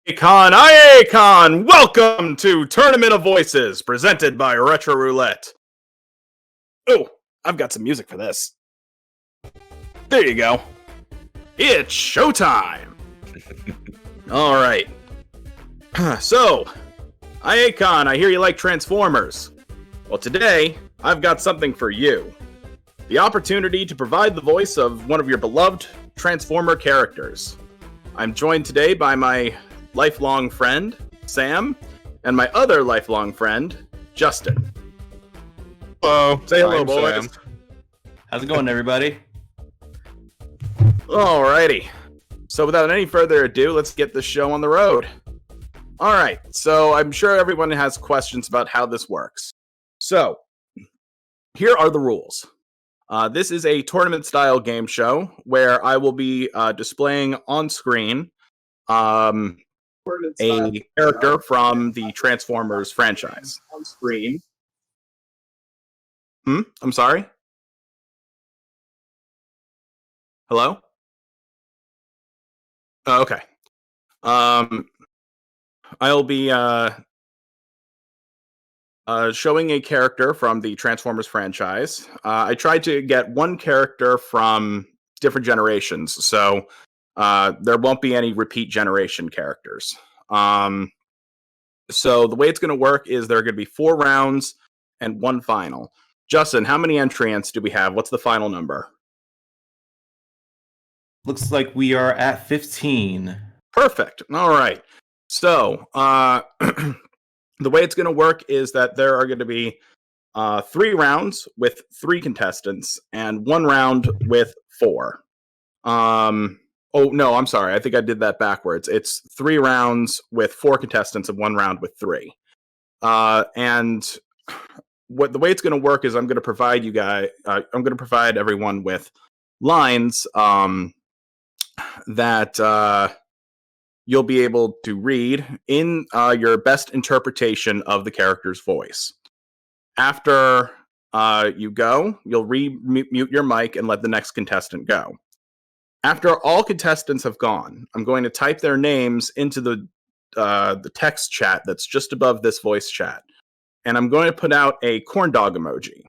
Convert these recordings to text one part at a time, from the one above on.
Icon, welcome to Tournament of Voices, presented by Retro Roulette. Oh, I've got some music for this. There you go. It's showtime! Alright. So, Icon, I hear you like Transformers. Well, today, I've got something for you. The opportunity to provide the voice of one of your beloved Transformer characters. I'm joined today by my lifelong friend, Sam, and my other lifelong friend, Justin. Hello. Say hello, I'm boys. Sam. How's it going, everybody? Alrighty. So without any further ado, let's get this show on the road. Alright, so I'm sure everyone has questions about how this works. So, here are the rules. This is a tournament-style game show where I will be displaying on screen a character from the Transformers franchise. On screen. I'm sorry? Hello? Oh, okay. I'll be showing a character from the Transformers franchise. I tried to get one character from different generations, so there won't be any repeat generation characters. So the way it's going to work is there are going to be 4 rounds and 1 final. Justin, how many entrants do we have? What's the final number? Looks like we are at 15. Perfect. All right. So the way it's going to work is that there are going to be 3 rounds with 3 contestants and 1 round with 4. Oh, no, I'm sorry. I think I did that backwards. It's 3 rounds with 4 contestants and 1 round with 3. And the way it's going to work is I'm going to provide you guys, I'm going to provide everyone with lines that you'll be able to read in your best interpretation of the character's voice. After you go, you'll mute your mic and let the next contestant go. After all contestants have gone, I'm going to type their names into the text chat that's just above this voice chat. And I'm going to put out a corn dog emoji.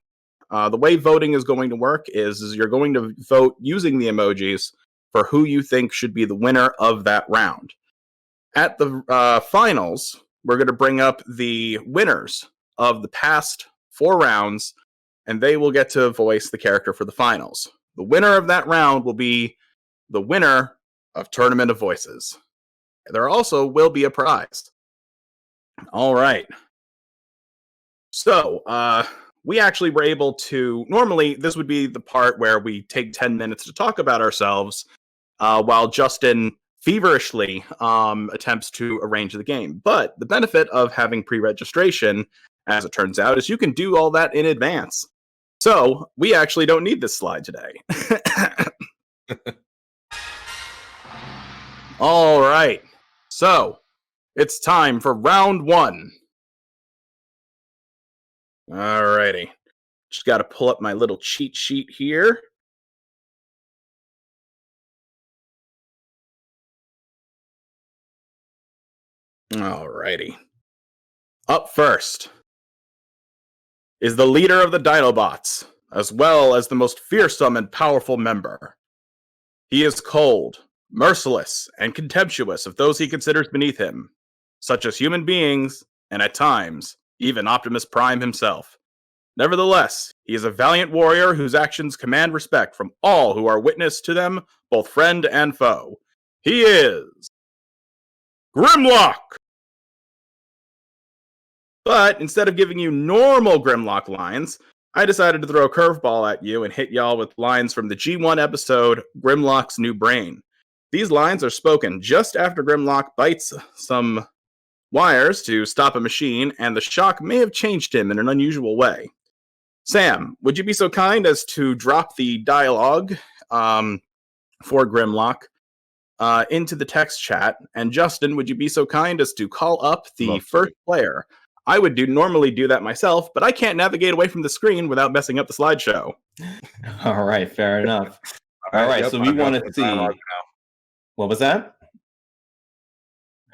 The way voting is going to work is you're going to vote using the emojis for who you think should be the winner of that round. At the finals, we're going to bring up the winners of the past 4 rounds, and they will get to voice the character for the finals. The winner of that round will be the winner of Tournament of Voices. There also will be a prize. All right. So, we actually were able to... Normally, this would be the part where we take 10 minutes to talk about ourselves, while Justin feverishly attempts to arrange the game. But the benefit of having pre-registration, as it turns out, is you can do all that in advance. So, we actually don't need this slide today. All right. So, it's time for round 1. Alrighty. Just got to pull up my little cheat sheet here. Alrighty. Up first is the leader of the Dinobots, as well as the most fearsome and powerful member. He is cold, merciless, and contemptuous of those he considers beneath him, such as human beings, and at times, even Optimus Prime himself. Nevertheless, he is a valiant warrior whose actions command respect from all who are witness to them, both friend and foe. He is Grimlock! But instead of giving you normal Grimlock lines, I decided to throw a curveball at you and hit y'all with lines from the G1 episode, Grimlock's New Brain. These lines are spoken just after Grimlock bites some wires to stop a machine, and the shock may have changed him in an unusual way. Sam, would you be so kind as to drop the dialogue for Grimlock into the text chat? And Justin, would you be so kind as to call up the first player? I would normally do that myself, but I can't navigate away from the screen without messing up the slideshow. All right, fair enough. All right, so we want to see... What was that?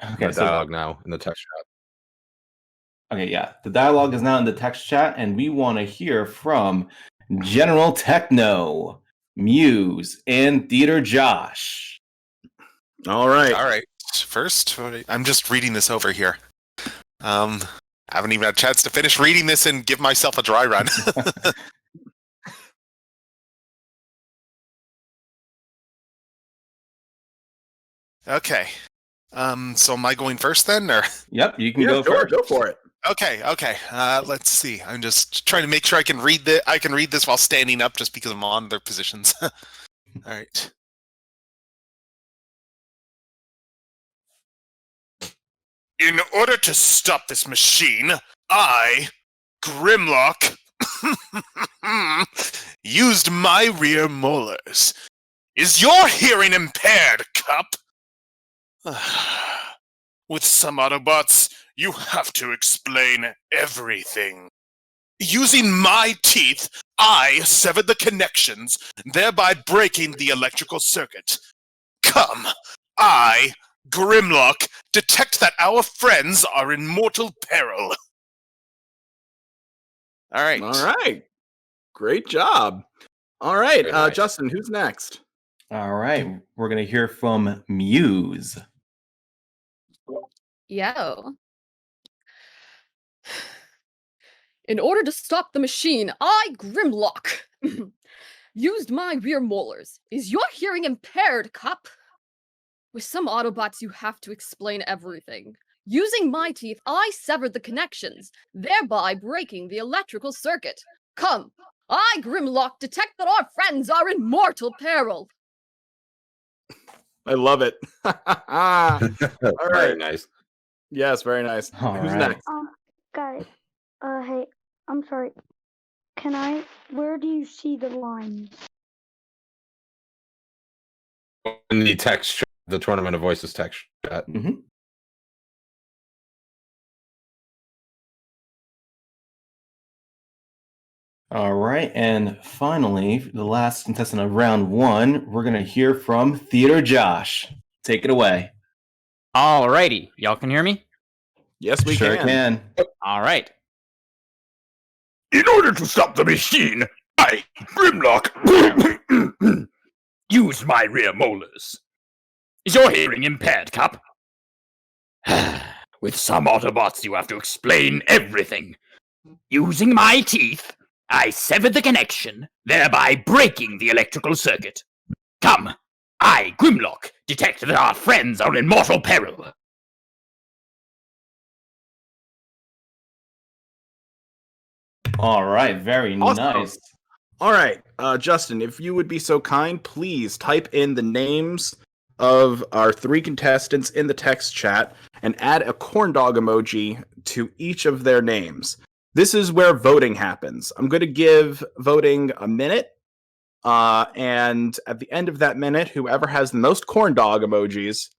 Okay, The so dialogue now in the text chat. okay, yeah, the dialogue is now in the text chat, and we want to hear from General Techno, Muse, and Theater Josh. All right. All right. First, I'm just reading this over here. Haven't even had a chance to finish reading this and give myself a dry run. Okay. So am I going first then, or? Yep, you can Yeah, go sure, first. go for it. Okay. Let's see. I'm just trying to make sure I can read this while standing up, just because I'm on their positions. All right. In order to stop this machine, I, Grimlock, used my rear molars. Is your hearing impaired, Cup? With some Autobots, you have to explain everything. Using my teeth, I severed the connections, thereby breaking the electrical circuit. Come, I, Grimlock, detect that our friends are in mortal peril. All right. All right. Great job. All right, Very nice. Justin, who's next? All right, we're gonna hear from Muse. Yo. In order to stop the machine, I, Grimlock, used my rear molars. Is your hearing impaired, Cup? With some Autobots, you have to explain everything. Using my teeth, I severed the connections, thereby breaking the electrical circuit. Come, I, Grimlock, detect that our friends are in mortal peril. I love it. All Very right. nice. Yes, very nice. All Who's right. next? Guys, hey, I'm sorry. Where do you see the lines? In the text chat, the Tournament of Voices text chat. Mhm. All right, and finally, the last contestant of round one, we're gonna hear from Theater Josh. Take it away. Alrighty, y'all can hear me? Yes, we Sure can. All right. In order to stop the machine, I, Grimlock, used my rear molars. Is your hearing impaired, Cup? With some Autobots, you have to explain everything. Using my teeth, I severed the connection, thereby breaking the electrical circuit. Come, I, Grimlock, detect that our friends are in mortal peril. All right, very Awesome. nice. All right, Justin, if you would be so kind, please type in the names of our three contestants in the text chat and add a corn dog emoji to each of their names. This is where voting happens. I'm going to give voting a minute, and at the end of that minute, whoever has the most corn dog emojis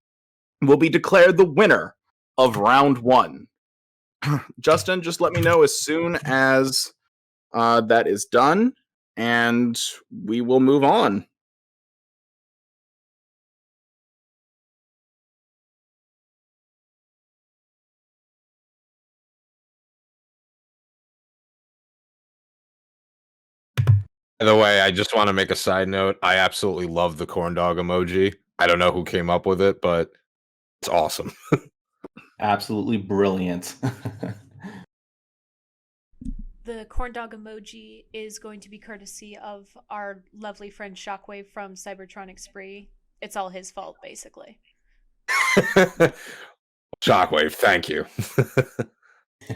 will be declared the winner of round one. Justin, just let me know as soon as that is done, and we will move on. By the way, I just want to make a side note. I absolutely love the corn dog emoji. I don't know who came up with it, but it's awesome. Absolutely brilliant. The corn dog emoji is going to be courtesy of our lovely friend Shockwave from Cybertronic Spree. It's all his fault, basically. Shockwave, thank you.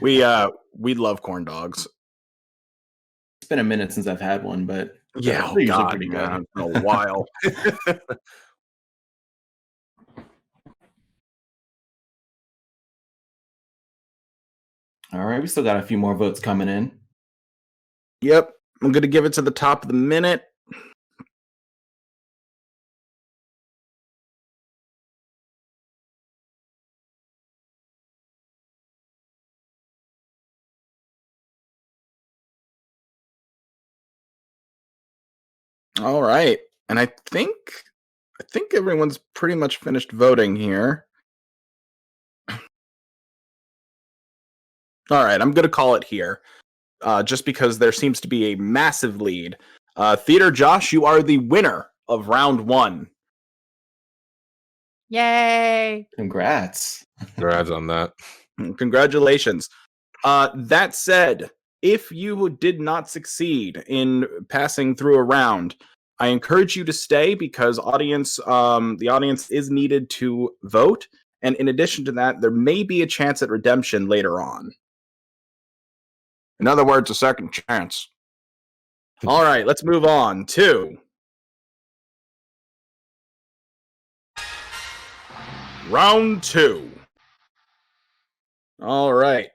We love corn dogs. It's been a minute since I've had one, but Yeah, they're usually God, pretty good. man, it's been a while. All right, we still got a few more votes coming in. Yep, I'm gonna give it to the top of the minute. All right, and I think everyone's pretty much finished voting here. All right, I'm going to call it here, just because there seems to be a massive lead. Theater Josh, you are the winner of round 1. Yay! Congrats. Congrats on that. Congratulations. That said, if you did not succeed in passing through a round, I encourage you to stay because the audience is needed to vote. And in addition to that, there may be a chance at redemption later on. In other words, a second chance. All right, let's move on to round 2. All right.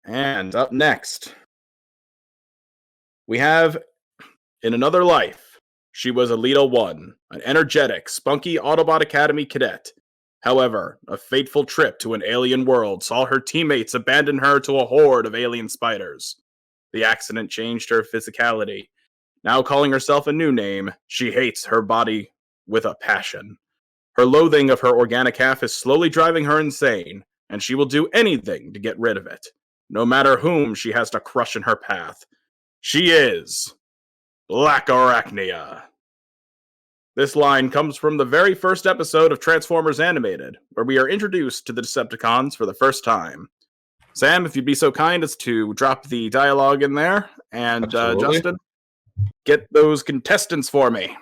And up next, we have In Another Life. She was Alita 1, an energetic, spunky Autobot Academy cadet. However, a fateful trip to an alien world saw her teammates abandon her to a horde of alien spiders. The accident changed her physicality. Now calling herself a new name, she hates her body with a passion. Her loathing of her organic half is slowly driving her insane, and she will do anything to get rid of it, no matter whom she has to crush in her path. She is Black Arachnia. This line comes from the very first episode of Transformers Animated, where we are introduced to the Decepticons for the first time. Sam, if you'd be so kind as to drop the dialogue in there, and Absolutely. Justin, get those contestants for me.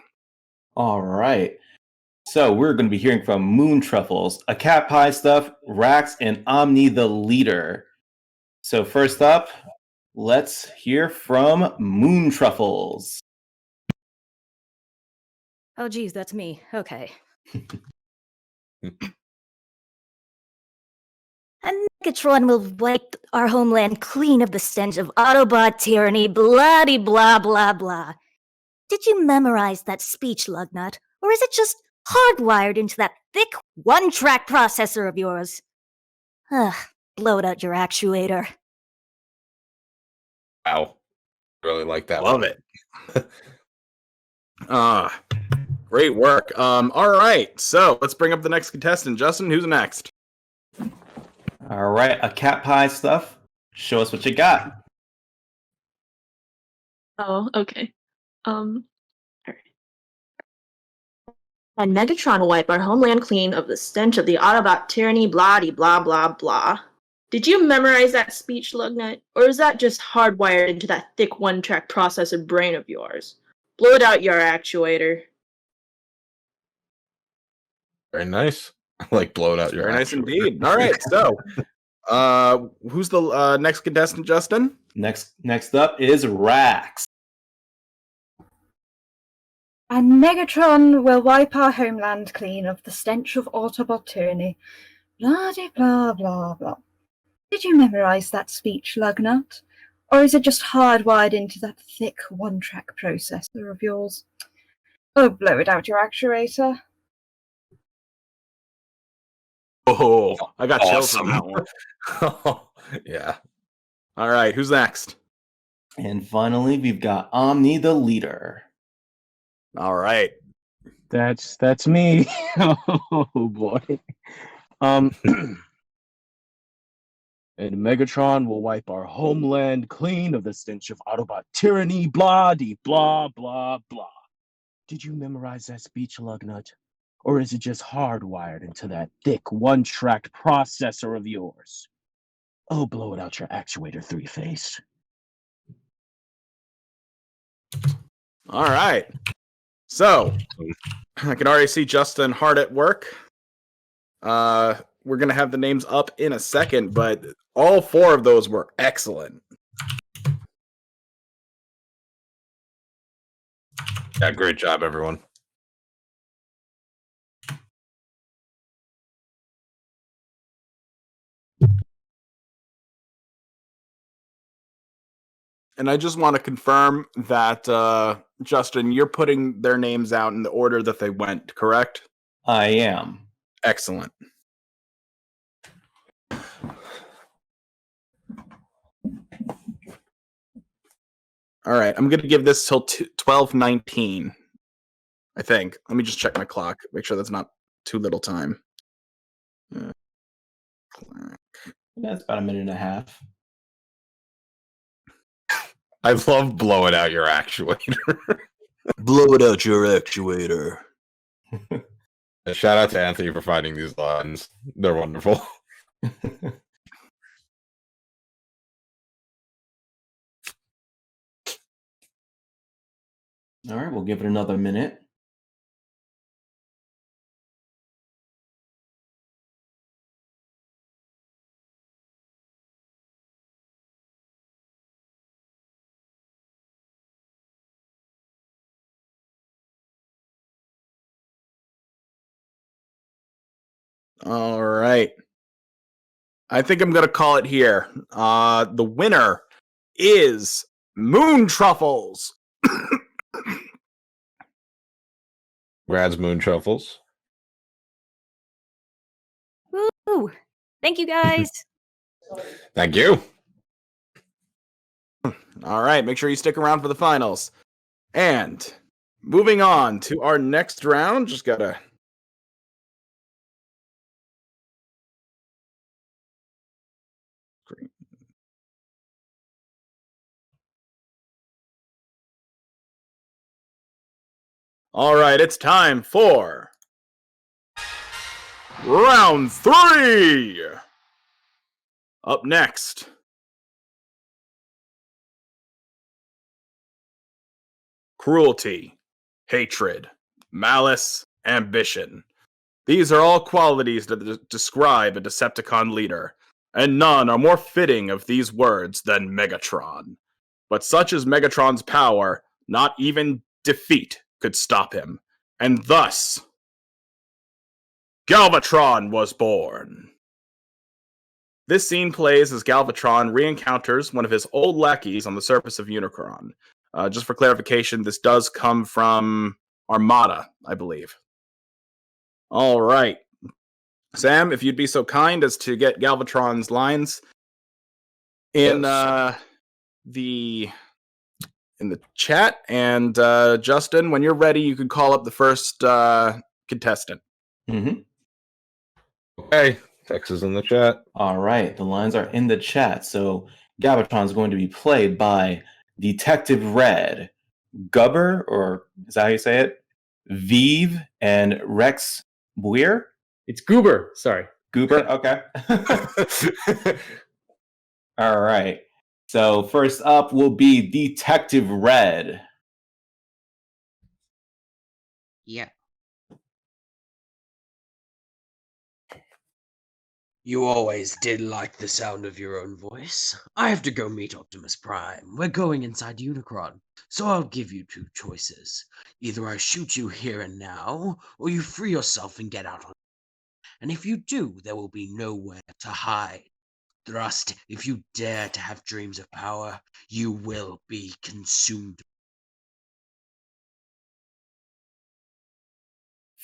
All right. So we're going to be hearing from Moon Truffles, a Cat Pie Stuff, Rax, and Omni the Leader. So first up, let's hear from Moon Truffles. Oh, geez, that's me. Okay. And Megatron will wipe our homeland clean of the stench of Autobot tyranny, bloody blah blah blah. Did you memorize that speech, Lugnut? Or is it just hardwired into that thick one-track processor of yours? Ugh, blow it out your actuator. Wow. Really like that. Love one. it. Great work. All right, so let's bring up the next contestant. Justin, who's next? All right, a Cat Pie Stuff. Show us what you got. Oh, okay. Alright. And Megatron will wipe our homeland clean of the stench of the Autobot tyranny, blah blah blah blah. Did you memorize that speech, Lugnut? Or is that just hardwired into that thick one-track processor brain of yours? Blow it out your actuator. Very nice. Like blow it out your Very nice actuator. indeed. All right, so who's the next contestant, Justin? Next up is Rax. And Megatron will wipe our homeland clean of the stench of Autobot tyranny. Blah blah blah blah. Did you memorize that speech, Lugnut? Or is it just hardwired into that thick one-track processor of yours? Oh, blow it out your actuator. Oh, I got chills on that one. Yeah. All right, who's next? And finally, we've got Omni the Leader. All right. That's me. Oh boy. And Megatron will wipe our homeland clean of the stench of Autobot tyranny, blah blah blah blah. Did you memorize that speech, Lugnut? Or is it just hardwired into that thick one-track processor of yours? Oh, blow it out your actuator, Three-Face. All right. So, I can already see Justin hard at work. We're going to have the names up in a second, but all 4 of those were excellent. Yeah, great job, everyone. And I just want to confirm that, Justin, you're putting their names out in the order that they went, correct? I am. Excellent. All right, I'm going to give this till 12:19, I think. Let me just check my clock, make sure that's not too little time. That's about a minute and a half. I love blowing out your actuator. Blow it out your actuator. Shout out to Anthony for finding these lines. They're wonderful. All right, we'll give it another minute. All right. I think I'm gonna call it here. The winner is Moon Truffles. Congrats, Moon Truffles. Woo! Thank you guys. Thank you. All right, make sure you stick around for the finals. And moving on to our next round, just gotta. All right, it's time for round 3. Up next, cruelty, hatred, malice, ambition. These are all qualities that describe a Decepticon leader, and none are more fitting of these words than Megatron. But such is Megatron's power, not even defeat could stop him, and thus Galvatron was born. This scene plays as Galvatron re-encounters one of his old lackeys on the surface of Unicron. Just for clarification, this does come from Armada, I believe. All right. Sam, if you'd be so kind as to get Galvatron's lines in the chat, and Justin, when you're ready, you can call up the first contestant. Mm-hmm. Okay, text is in the chat. All right, the lines are in the chat. So Galvatron's going to be played by Detective Red, Gubber, or is that how you say it? Vive and Rex Buir? It's Goober. Sorry. Goober? Okay. All right. So first up will be Detective Red. Yeah. You always did like the sound of your own voice. I have to go meet Optimus Prime. We're going inside Unicron. So I'll give you 2 choices. Either I shoot you here and now, or you free yourself and get out on. And if you do, there will be nowhere to hide. Thrust, if you dare to have dreams of power, you will be consumed.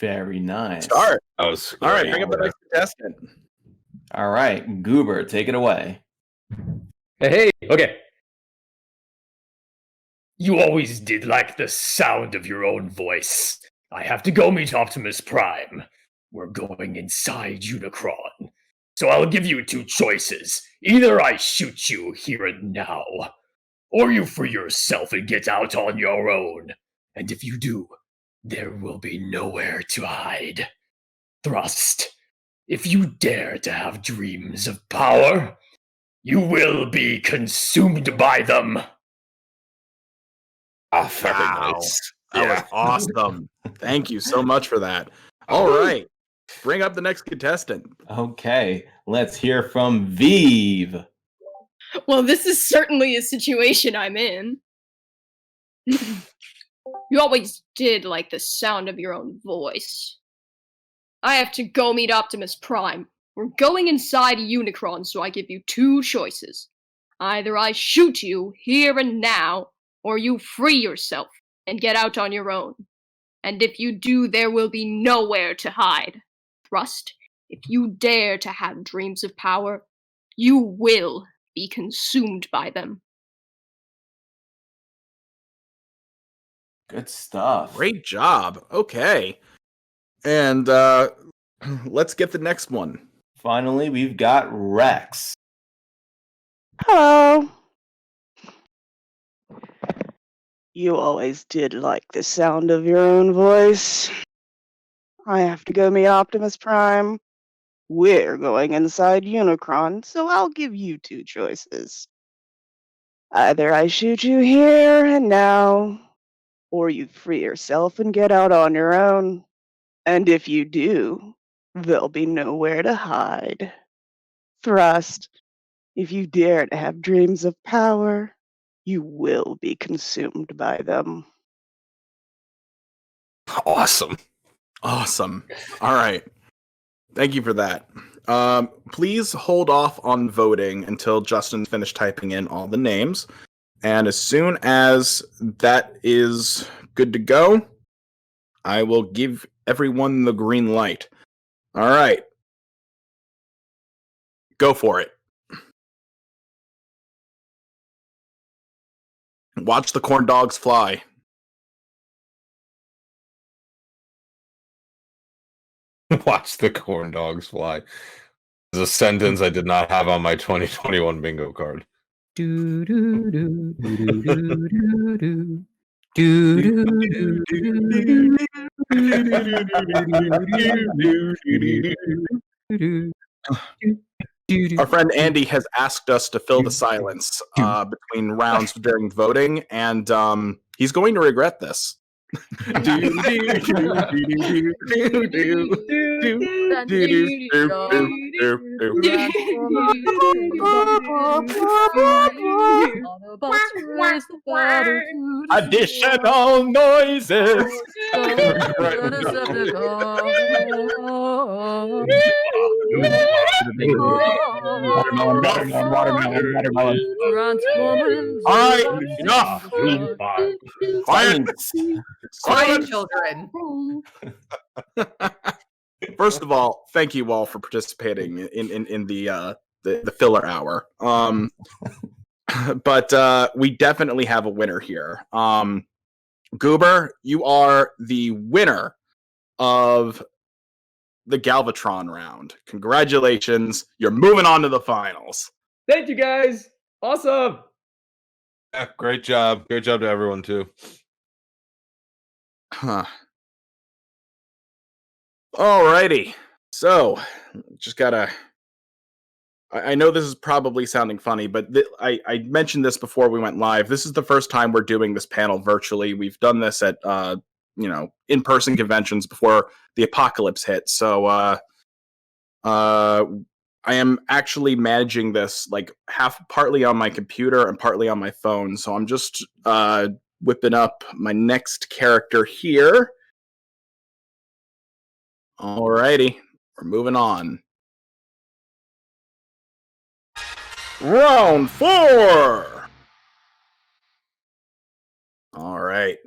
Very nice. Start. That was All right, great. bring up the next contestant. All right, Goober, take it away. Hey, okay. You always did like the sound of your own voice. I have to go meet Optimus Prime. We're going inside Unicron. So I'll give you 2 choices. Either I shoot you here and now, or you free yourself and get out on your own. And if you do, there will be nowhere to hide. Thrust, if you dare to have dreams of power, you will be consumed by them. Ah, very Wow. nice. That was awesome. Thank you so much for that. All right. Bring up the next contestant. Okay, let's hear from Vive. Well, this is certainly a situation I'm in. You always did like the sound of your own voice. I have to go meet Optimus Prime. We're going inside Unicron, so I give you 2 choices. Either I shoot you here and now, or you free yourself and get out on your own. And if you do, there will be nowhere to hide. Thrust, if you dare to have dreams of power, you will be consumed by them. Good stuff. Great job. Okay. And let's get the next one. Finally, we've got Rex. Hello. You always did like the sound of your own voice. I have to go meet Optimus Prime. We're going inside Unicron, so I'll give you two choices. Either I shoot you here and now, or you free yourself and get out on your own. And if you do, there'll be nowhere to hide. Thrust, if you dare to have dreams of power, you will be consumed by them. Awesome. Awesome. All right. Thank you for that. Please hold off on voting until Justin's finished typing in all the names. And as soon as that is good to go, I will give everyone the green light. All right. Go for it. Watch the corn dogs fly. Watch the corn dogs fly. There's a sentence I did not have on my 2021 bingo card. Do do do do do do do do do do. Our friend Andy has asked us to fill the silence between rounds during voting, and he's going to regret this. Additional noises. Watermelon. All right, enough. Quiet. Quiet, children. First of all, thank you all for participating in the filler hour. But we definitely have a winner here. Goober, you are the winner of the Galvatron round. Congratulations. You're moving on to the finals. Thank you, guys. Awesome. Yeah, great job. Great job to everyone, too. Huh. Alrighty. So, just gotta... I know this is probably sounding funny, but I mentioned this before we went live. This is the first time we're doing this panel virtually. We've done this at, in-person conventions before the apocalypse hit. So, I am actually managing this partly on my computer and partly on my phone. So I'm just whipping up my next character here. Alrighty, we're moving on. Round 4! Alright.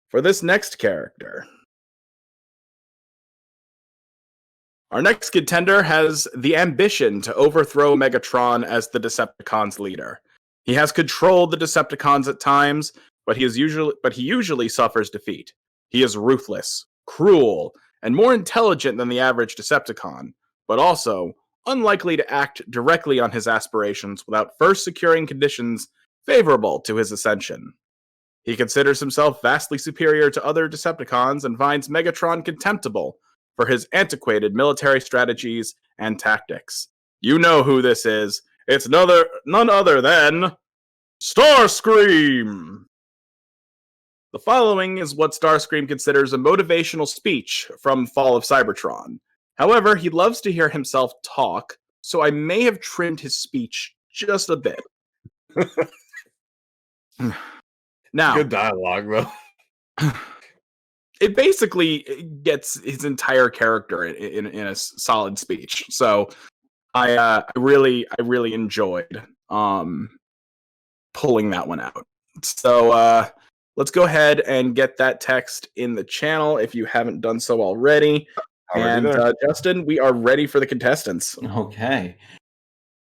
For this next character, our next contender has the ambition to overthrow Megatron as the Decepticons' leader. He has controlled the Decepticons at times, but he usually suffers defeat. He is ruthless, cruel, and more intelligent than the average Decepticon, but also unlikely to act directly on his aspirations without first securing conditions favorable to his ascension. He considers himself vastly superior to other Decepticons and finds Megatron contemptible for his antiquated military strategies and tactics. You know who this is. It's none other than Starscream! The following is what Starscream considers a motivational speech from Fall of Cybertron. However, he loves to hear himself talk, so I may have trimmed his speech just a bit. Now, good dialogue, though. It basically gets his entire character in a solid speech. So I really enjoyed pulling that one out. So let's go ahead and get that text in the channel if you haven't done so already. And Justin, we are ready for the contestants. Okay.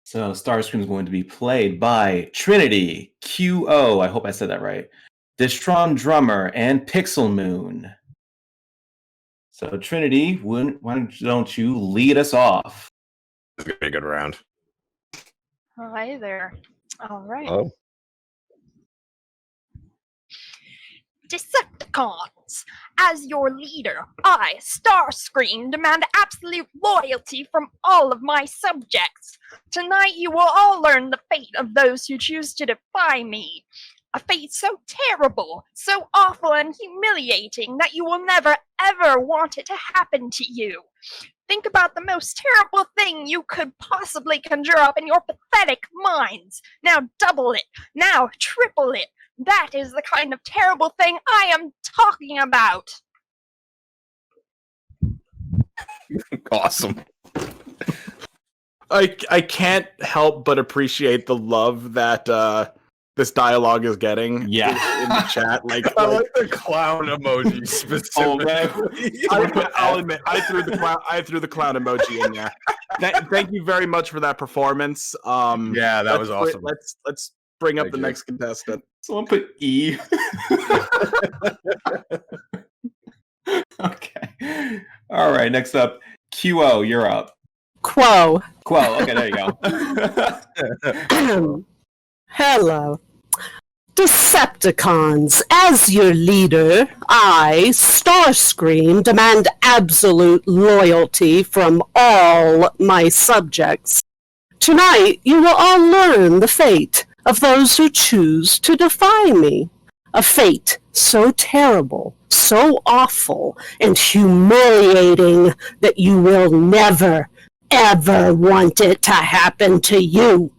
So Starscream is going to be played by Trinity, QO, I hope I said that right, Destron Drummer, and Pixel Moon. So Trinity, why don't you lead us off? It's gonna be a good round. Hi there. All right. Oh. Decepticons, as your leader, I, Starscream, demand absolute loyalty from all of my subjects. Tonight you will all learn the fate of those who choose to defy me. A fate so terrible, so awful and humiliating that you will never ever want it to happen to you. Think about the most terrible thing you could possibly conjure up in your pathetic minds. Now double it. Now triple it. That is the kind of terrible thing I am talking about. Awesome. I can't help but appreciate the love that this dialogue is getting. Yeah. in the chat. Like I like the clown emoji specifically. I'll admit, I threw the clown emoji in there. Thank you very much for that performance. Yeah, that was awesome. Let's bring up Thank the you. next contestant. Someone put E. Okay. All right. Next up, QO. You're up. Quo. Quo. Okay, there you go. Hello. Decepticons, as your leader, I, Starscream, demand absolute loyalty from all my subjects. Tonight, you will all learn the fate of those who choose to defy me. A fate so terrible, so awful, and humiliating that you will never, ever want it to happen to you.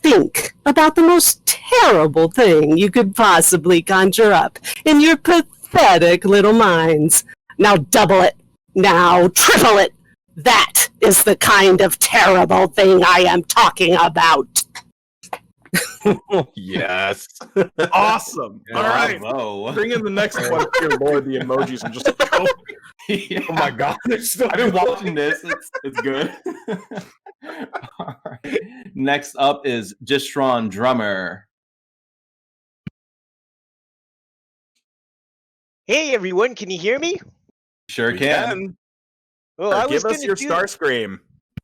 Think about the most terrible thing you could possibly conjure up in your pathetic little minds. Now double it. Now triple it. That is the kind of terrible thing I am talking about. Yes. Awesome. All right. Bravo. Bring in the next one. Dear Lord, the emojis are just go. Yeah. Oh my god. I've been watching this. It's good. All right. Next up is Gistron Drummer. Hey everyone, can you hear me? Sure We can. Well, I was Give us gonna your do- Starscream.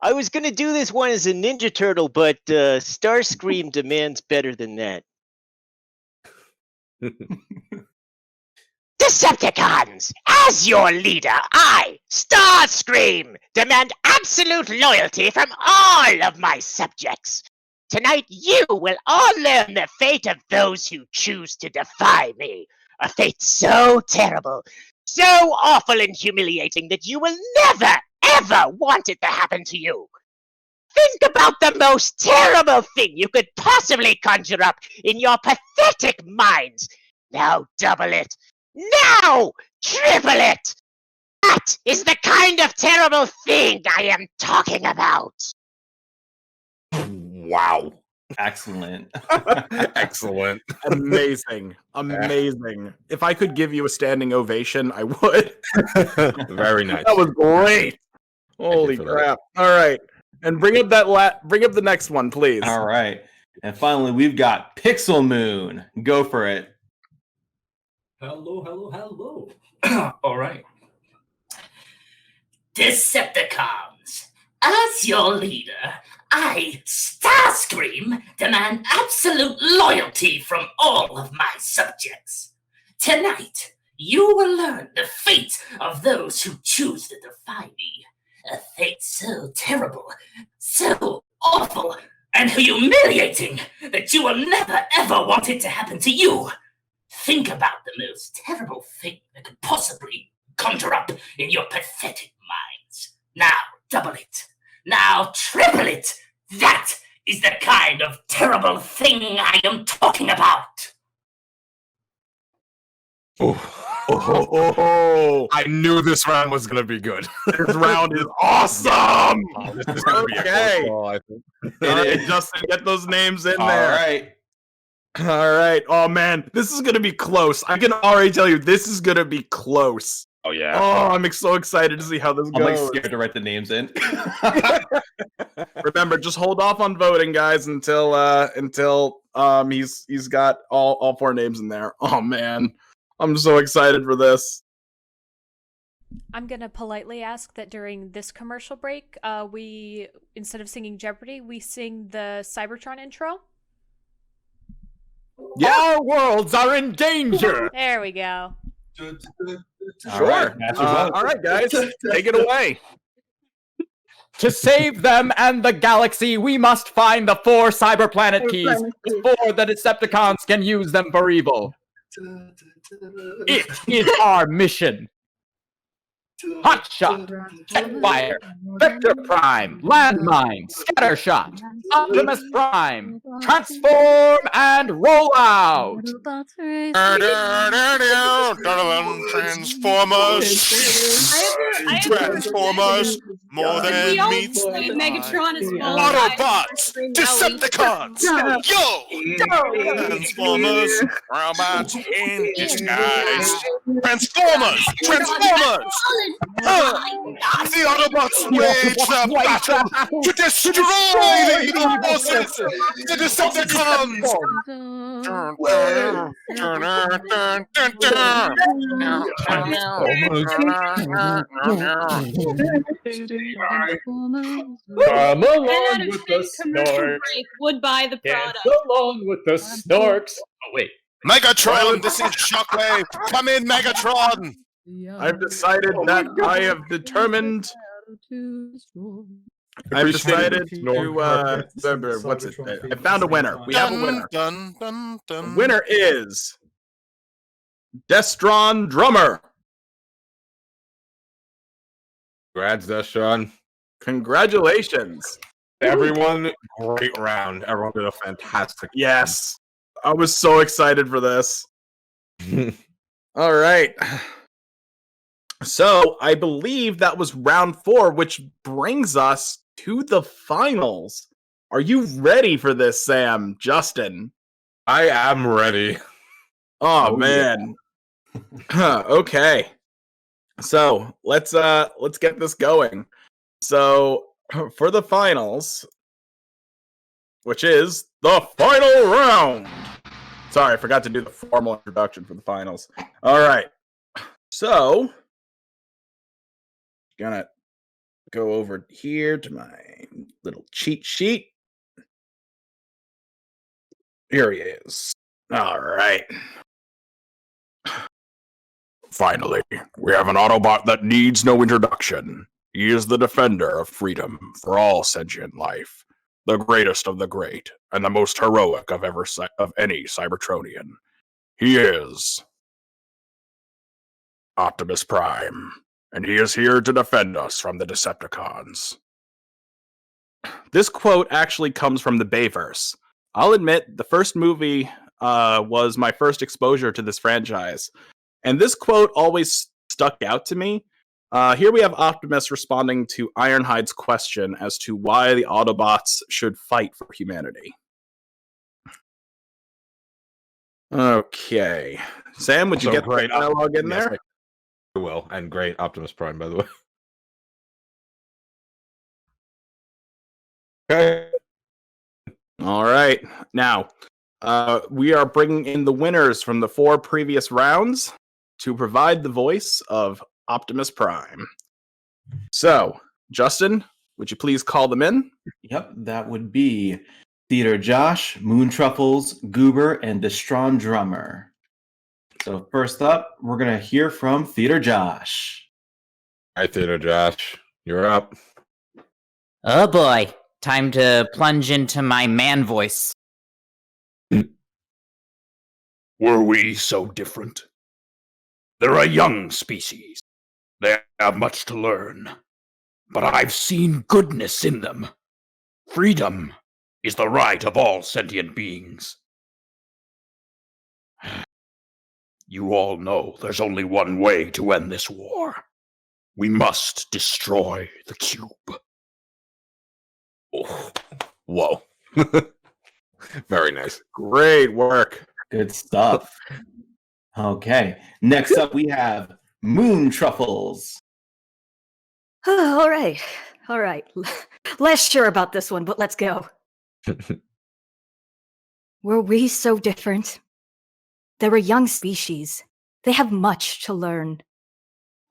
I was gonna do this one as a Ninja Turtle, but Starscream demands better than that. Decepticons, as your leader, I, Starscream, demand absolute loyalty from all of my subjects. Tonight you will all learn the fate of those who choose to defy me. A fate so terrible, so awful and humiliating that you will never, ever want it to happen to you. Think about the most terrible thing you could possibly conjure up in your pathetic minds. Now double it. Now triple it. That is the kind of terrible thing I am talking about. Wow. Excellent. Excellent. Amazing. Amazing. If I could give you a standing ovation, I would. Very nice. That was great. Holy for that. crap. All right. And bring up bring up the next one, please. All right. And finally, we've got Pixel Moon. Go for it. Hello. All right. Decepticons, as your leader, I, Starscream, demand absolute loyalty from all of my subjects. Tonight, you will learn the fate of those who choose to defy me. A fate so terrible, so awful, and humiliating that you will never ever want it to happen to you. Think about the most terrible thing that could possibly conjure up in your pathetic minds. Now double it. Now triple it. That is the kind of terrible thing I am talking about. Oh, I knew this round was going to be good. This round is awesome. Oh, this is going to be a Okay. close call, I think. All right, Justin, get those names in All there. right. All right. Oh man, this is gonna be close. I can already tell you this is gonna be close. Oh yeah. Oh, I'm so excited to see how this I'm like goes. scared to write the names in. Remember, just hold off on voting, guys, until he's got all four names in there. Oh man, I'm so excited for this. I'm gonna politely ask that during this commercial break, we, instead of singing Jeopardy, we sing the Cybertron intro. Our worlds are in danger. There we go. Sure. right, all right, guys, take it away. To save them and the galaxy, we must find the 4 cyber planet keys before the Decepticons can use them for evil. It is our mission. Hotshot, Jetfire, Vector Prime, Landmine, Scattershot, Optimus Prime, Transform and Roll Out. Transformers, more than meets Megatron is Autobots, Decepticons, yo! Transformers, robots in disguise. Transformers! The Autobots wage the battle to destroy the evil forces! The Decepticons! Come along with the snorks. Would buy the Dance product. along with the snorks. Oh, wait. Megatron, this is Shockwave! Come in, Megatron! I've decided that I have determined. I've decided to. What's it? I found a winner. We have a winner. The winner is Destron Drummer. Congrats, Destron. Congratulations. Everyone, great round. Everyone did a fantastic. Yes. I was so excited for this. All right. So I believe that was round 4, which brings us to the finals. Are you ready for this, Sam? Justin? I am ready. Oh man. Okay. So let's get this going. So for the finals, which is the final round. Sorry, I forgot to do the formal introduction for the finals. All right. So gonna go over here to my little cheat sheet. Here he is. All right. Finally, we have an Autobot that needs no introduction. He is the defender of freedom for all sentient life, the greatest of the great, and the most heroic of any Cybertronian. He is Optimus Prime, and he is here to defend us from the Decepticons. This quote actually comes from the Bayverse. I'll admit, the first movie was my first exposure to this franchise, and this quote always stuck out to me. Here we have Optimus responding to Ironhide's question as to why the Autobots should fight for humanity. Okay. Sam, would you get the dialogue in there? I will. And great Optimus Prime, by the way. Okay. All right. Now, we are bringing in the winners from the 4 previous rounds to provide the voice of Optimus Prime. So, Justin, would you please call them in? Yep, that would be Theater Josh, Moon Truffles, Goober, and Destron Drummer. So first up, we're going to hear from Theater Josh. Hi, Theater Josh. You're up. Oh boy. Time to plunge into my man voice. Were we so different? They're a young species. They have much to learn. But I've seen goodness in them. Freedom is the right of all sentient beings. You all know there's only one way to end this war. We must destroy the cube. Oh, whoa. Very nice. Great work. Good stuff. Okay. Next up, we have Moon Truffles. All right. All right. Less sure about this one, but let's go. Were we so different? They're a young species. They have much to learn.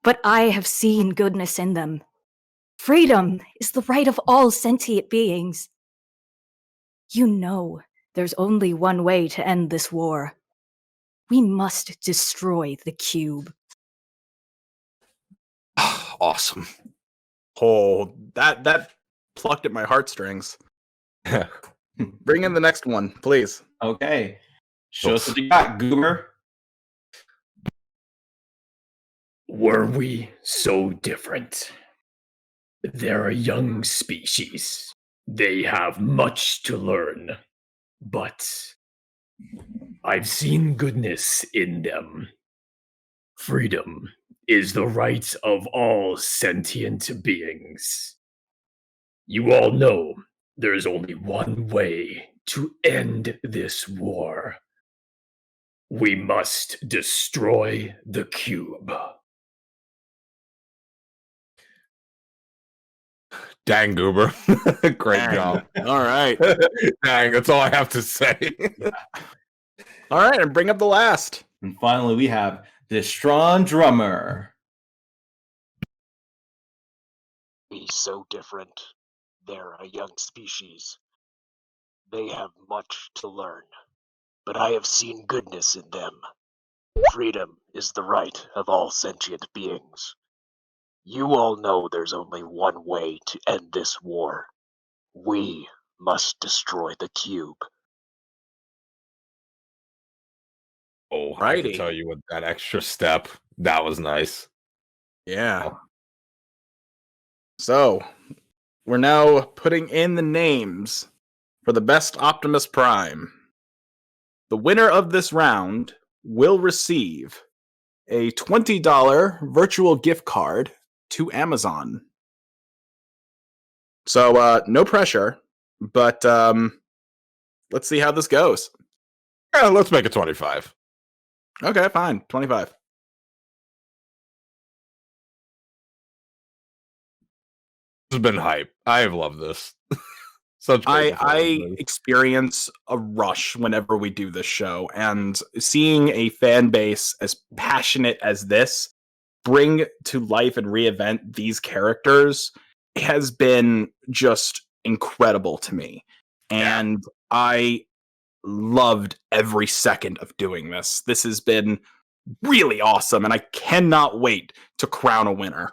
But I have seen goodness in them. Freedom is the right of all sentient beings. You know, there's only one way to end this war. We must destroy the cube. Awesome. Oh, that plucked at my heartstrings. Bring in the next one, please. Okay. Show us what you got, Goober. Were we so different? They're a young species. They have much to learn. But I've seen goodness in them. Freedom is the right of all sentient beings. You all know there's only one way to end this war. We must destroy the cube. Dang, Goober. Great Dang. job. All right. Dang, that's all I have to say. All right, and bring up the last. And finally, we have the Strong Drummer. Be so different. They're a young species. They have much to learn. But I have seen goodness in them. Freedom is the right of all sentient beings. You all know there's only one way to end this war. We must destroy the cube. Oh, I have to Righty. tell you, with that extra step, that was nice. Yeah. So, we're now putting in the names for the best Optimus Prime. The winner of this round will receive a $20 virtual gift card to Amazon. So, no pressure, but let's see how this goes. Yeah, let's make it 25. Okay, fine. 25. This has been hype. I have loved this. Such great I performances. experience a rush whenever we do this show, and seeing a fan base as passionate as this bring to life and reinvent these characters has been just incredible to me. And I loved every second of doing this. This has been really awesome, and I cannot wait to crown a winner.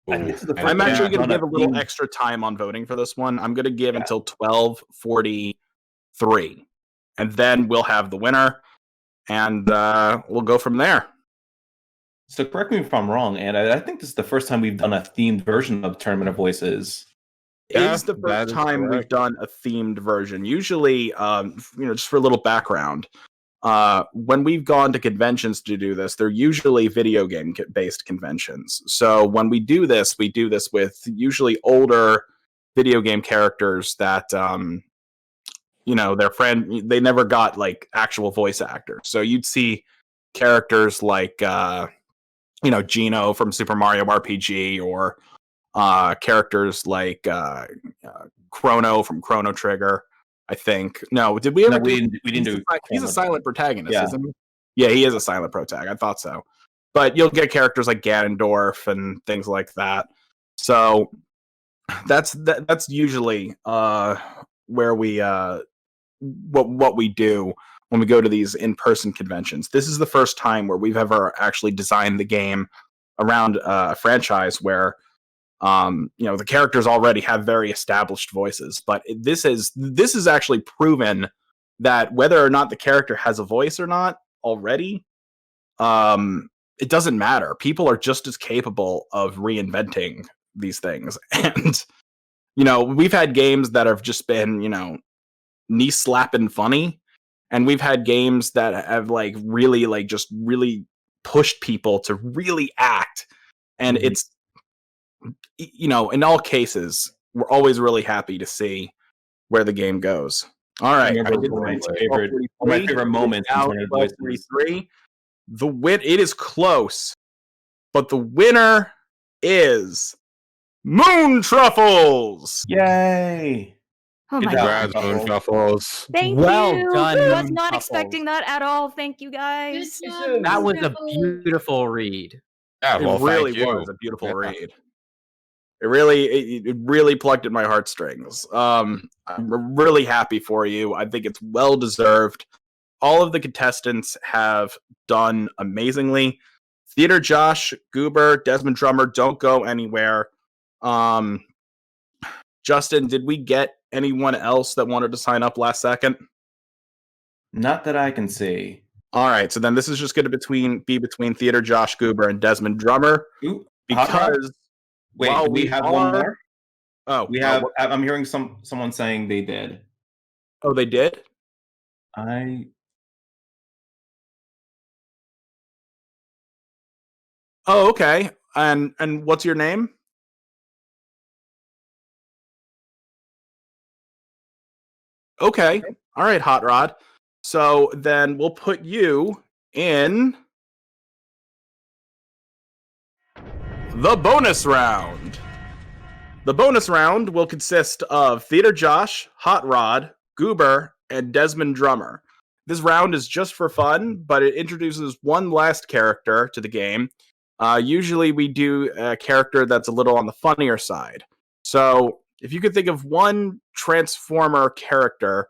And this is the first I'm time actually I've going to done give a little theme- extra time on voting for this one. I'm going to give until 12:43, and then we'll have the winner, and we'll go from there. So correct me if I'm wrong, and I think this is the first time we've done a themed version of Tournament of Voices. It is the first time we've done a themed version. Usually, just for a little background, when we've gone to conventions to do this, they're usually video game based conventions. So when we do this with usually older video game characters that, they never got like actual voice actors. So you'd see characters like, Gino from Super Mario RPG, or characters like Chrono from Chrono Trigger. I think. No, did we ever? No, we didn't do. He's a silent protagonist, Yeah. isn't he? Yeah, he is a silent protag. I thought so. But you'll get characters like Ganondorf and things like that. So that's usually where we what we do when we go to these in-person conventions. This is the first time where we've ever actually designed the game around a franchise where the characters already have very established voices, but this is actually proven that whether or not the character has a voice or not already, it doesn't matter. People are just as capable of reinventing these things. And we've had games that have just been knee slapping funny, and we've had games that have really pushed people to really act. And it's in all cases, we're always really happy to see where the game goes. All right, One of my favorite moments in Tournament of Voices. 12:43. It is close, but the winner is Moon Truffles. Yay! Oh my Congrats, god. Moon Truffles. Thank Well you. done, I was Moon not Truffles. expecting that at all. Thank you guys. That was a beautiful read. Yeah, well, it really thank you. was a beautiful Yeah. read. It really plugged at my heartstrings. I'm really happy for you. I think it's well deserved. All of the contestants have done amazingly. Theater Josh, Goober, Desmond Drummer, don't go anywhere. Justin, did we get anyone else that wanted to sign up last second? Not that I can see. All right, so then this is just going to be between Theater Josh, Goober, and Desmond Drummer. Hot Rod? Because Wait, while do we have one are- more? Oh, We have. I'm hearing someone saying they did. Oh, they did? Oh, okay. And what's your name? Okay. All right, Hot Rod. So then we'll put you in the bonus round. The bonus round will consist of Theater Josh, Hot Rod, Goober, and Desmond Drummer. This round is just for fun, but it introduces one last character to the game. Usually we do a character that's a little on the funnier side. So if you could think of one Transformer character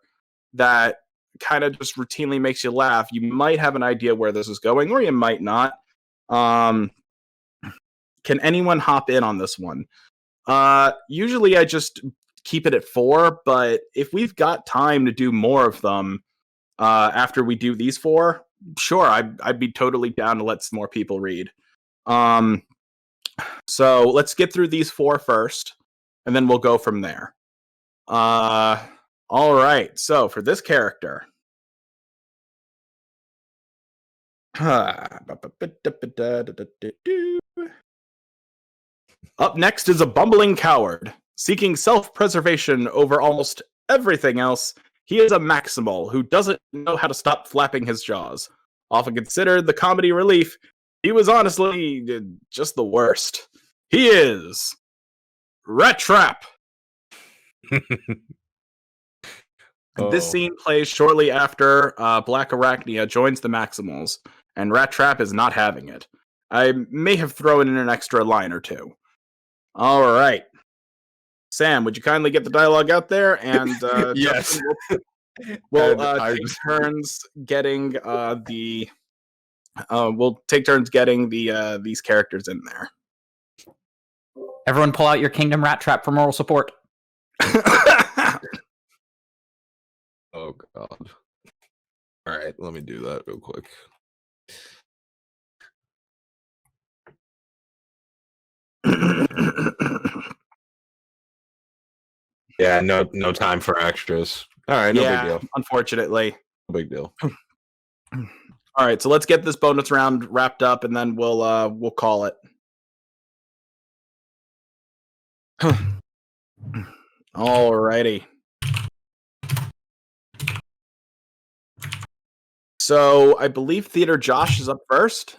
that kind of just routinely makes you laugh, you might have an idea where this is going, or you might not. Can anyone hop in on this one? Usually I just keep it at 4, but if we've got time to do more of them after we do these 4, sure, I'd be totally down to let some more people read. So let's get through these 4 first, and then we'll go from there. All right, so for this character. Up next is a bumbling coward. Seeking self-preservation over almost everything else, he is a Maximal who doesn't know how to stop flapping his jaws. Often considered the comedy relief, he was honestly just the worst. He is Rat Trap. This scene plays shortly after Black Arachnia joins the Maximals, and Rat Trap is not having it. I may have thrown in an extra line or two. All right. Sam, would you kindly get the dialogue out there? And Yes. Justin, we'll And take turns getting we'll take turns getting these characters in there. Everyone pull out your Kingdom Rat Trap for moral support. Oh god. All right, let me do that real quick. Yeah, no time for extras. All right, no Yeah, big deal. unfortunately. No big deal. All right, so let's get this bonus round wrapped up, and then we'll call it. Alrighty. So I believe Theater Josh is up first.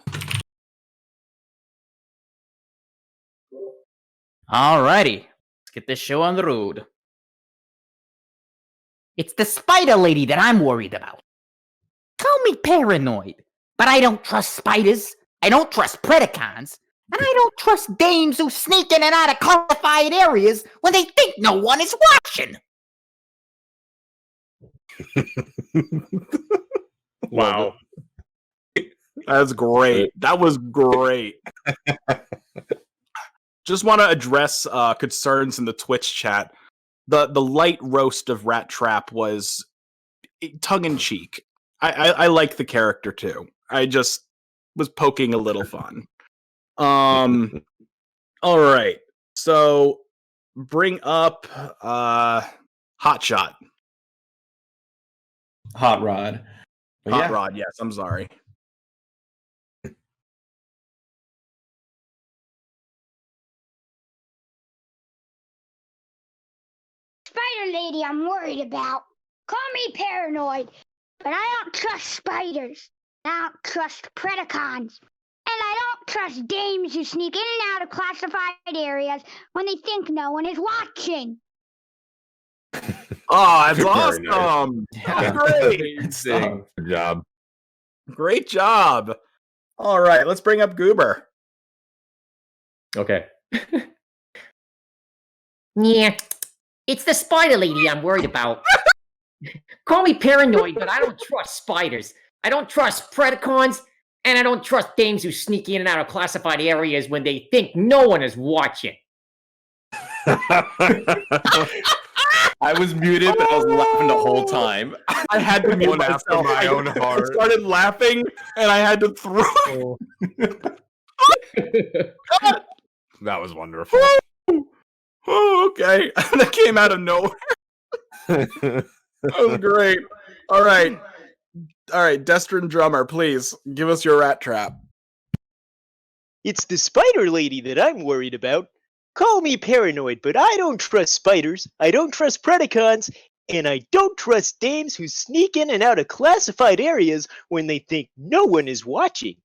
Alrighty, let's get this show on the road. It's the spider lady that I'm worried about. Call me paranoid, but I don't trust spiders. I don't trust Predacons. And I don't trust dames who sneak in and out of classified areas when they think no one is watching. Wow. That's great. That was great. Just want to address concerns in the Twitch chat. The light roast of Rat Trap was tongue in cheek. I like the character too. I just was poking a little fun. All right. So bring up Hot Shot. Hot Rod. But Hot yeah. Rod, yes, I'm sorry. Spider lady I'm worried about. Call me paranoid, but I don't trust spiders. I don't trust Predacons. And I don't trust dames who sneak in and out of classified areas when they think no one is watching. Oh, that's Very nice. awesome. Yeah. Great. Sing. Good job. Great job. All right, let's bring up Goober. Okay. Yeah, it's the spider lady I'm worried about. Call me paranoid, but I don't trust spiders. I don't trust Predacons, and I don't trust dames who sneak in and out of classified areas when they think no one is watching. I was muted, but I was laughing the whole time. I had to mute One after myself. my own I heart. started laughing, and I had to throw. That was wonderful. Oh, okay. That came out of nowhere. That was great. All right. Destron Drummer, please give us your rat trap. It's the spider lady that I'm worried about. Call me paranoid, but I don't trust spiders, I don't trust Predacons, and I don't trust dames who sneak in and out of classified areas when they think no one is watching.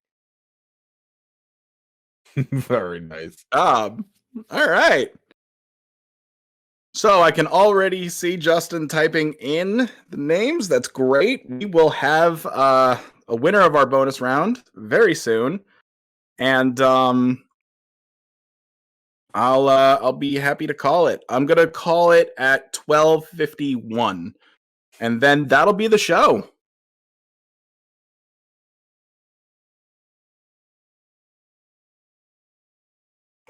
Very nice. All right. So I can already see Justin typing in the names. That's great. We will have a winner of our bonus round very soon, and I'll be happy to call it. I'm gonna call it at 12:51, and then that'll be the show.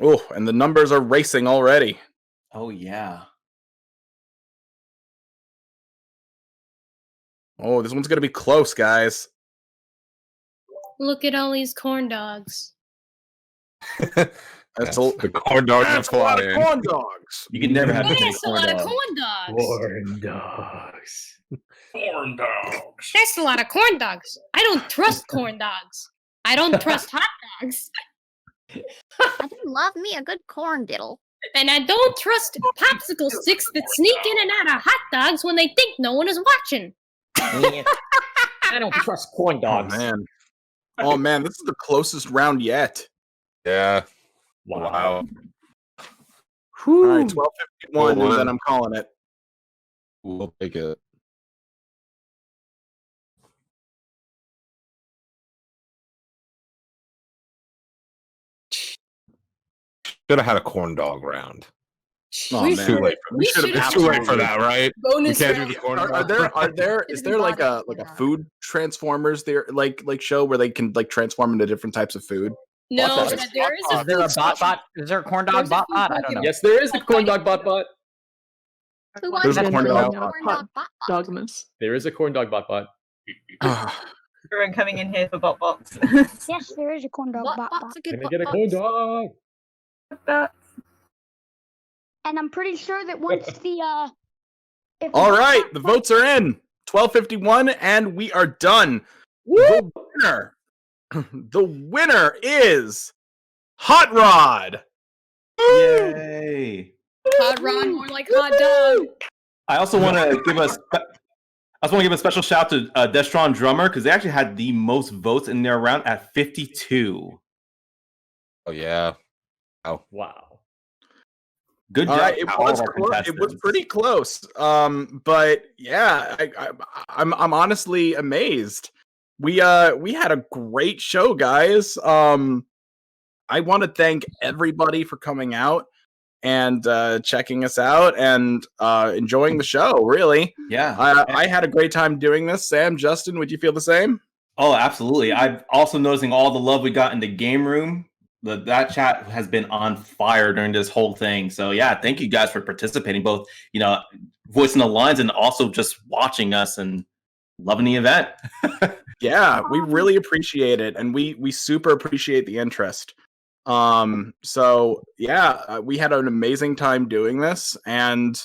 Oh, and the numbers are racing already. Oh yeah. Oh, this one's gonna be close, guys. Look at all these corn dogs. That's the corn dogs are That's a lot of flying. corn dogs. You can never have too many That's a corn lot of dogs. corn dogs. Corn dogs. Corn dogs. That's a lot of corn dogs. I don't trust corn dogs. I don't trust hot dogs. I do love me a good corn diddle. And I don't trust popsicle sticks that sneak in and out of hot dogs when they think no one is watching. Yeah. I don't trust corn dogs. Oh man, this is the closest round yet. Yeah. Wow. All right, 12:51, Well, and then I'm calling it. We'll take it. Should have had a corn dog round. Oh, It's man. too late for, We should've it's too late for absolutely- that, right? Bonus we can't do round. the corn Are dog. is there like a food Transformers there like show where they can like transform into different types of food? No, What the- but there is a Is there a food bot section. Is there a corn dog There's a bot food bot? I don't know. Yes, there is the corn dog bot bot. Who There's wants a to corn know dog the bot. corn dog bot? Dogmas. There is a corn dog bot bot. Everyone coming in here for bot bots. Yes, there is a corn dog bot bot. Can I get a corn dog? And I'm pretty sure that once the if All right, the votes are in. 12:51, and we are done. The winner, the winner is Hot Rod. Yay! Hot rod, more like hot dog. I also want to give a special shout to Destron Drummer because they actually had the most votes in their round at 52. Oh yeah. Oh wow. Good All job. right, to all of our it was contestants. pretty close. But yeah, I'm honestly amazed. We had a great show, guys. I want to thank everybody for coming out and checking us out and enjoying the show. Really, Yeah. I had a great time doing this. Sam, Justin, would you feel the same? Oh, absolutely. I'm also noticing all the love we got in the game room. That chat has been on fire during this whole thing. So yeah, thank you guys for participating, both voicing the lines and also just watching us and loving the event. Yeah, we really appreciate it, and we super appreciate the interest. So yeah, we had an amazing time doing this, and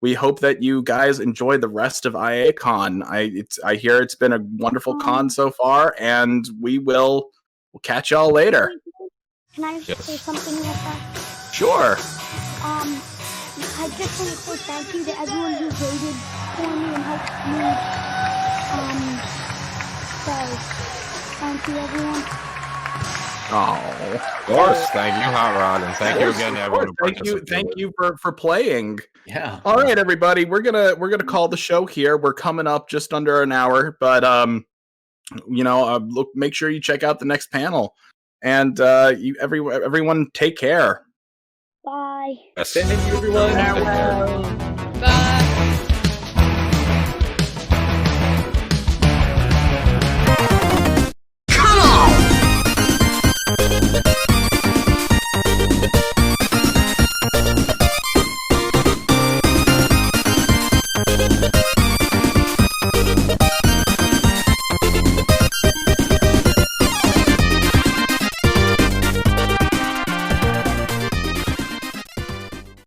we hope that you guys enjoy the rest of IACon. I hear it's been a wonderful con so far, and we'll catch y'all later. Can I say something real fast? Sure. I just want to say thank you to everyone who voted for me and helped me. So thank you, everyone. Oh, of course. Thank you, Hot Rod, and thank you again to everyone. who Thank participated. you for playing. Yeah. All right, everybody, we're gonna call the show here. We're coming up just under an hour, but look, make sure you check out the next panel. and everyone take care. Bye. Thank you, everyone. Bye.